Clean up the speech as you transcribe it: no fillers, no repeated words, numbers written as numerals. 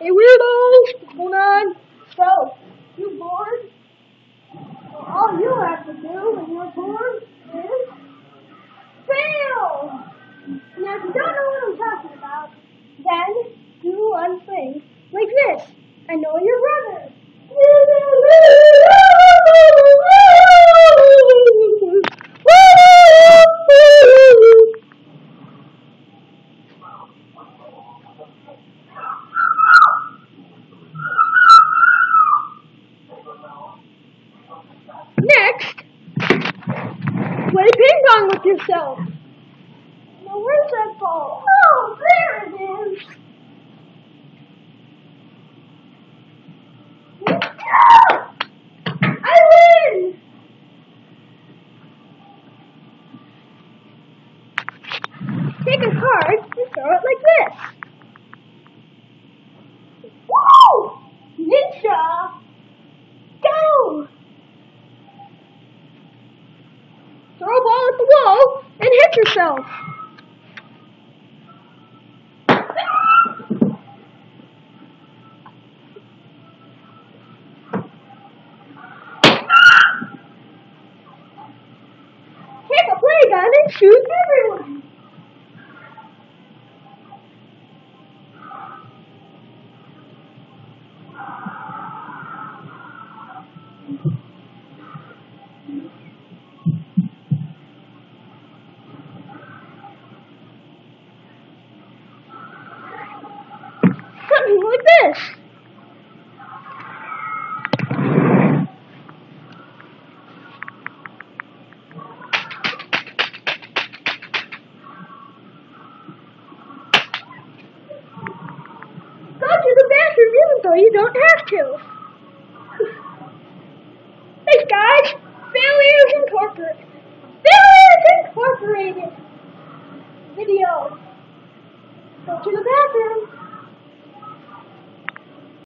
Hey weirdos, what's going on? So, you bored? Well, all you have to do when you're bored is fail! Now, if you don't know what I'm talking about, then do one thing like this. I know your brother. Next, play ping pong with yourself. Now, where's that ball? Oh, there it is. I win! Take a card and throw it like this. Woo! Ninja! Go! Throw a ball at the wall and hit yourself. Take a play gun and shoot everyone. Something like this. Go to the bathroom even though you don't have to. Thanks guys. Failures Incorporated video. Go to the bathroom.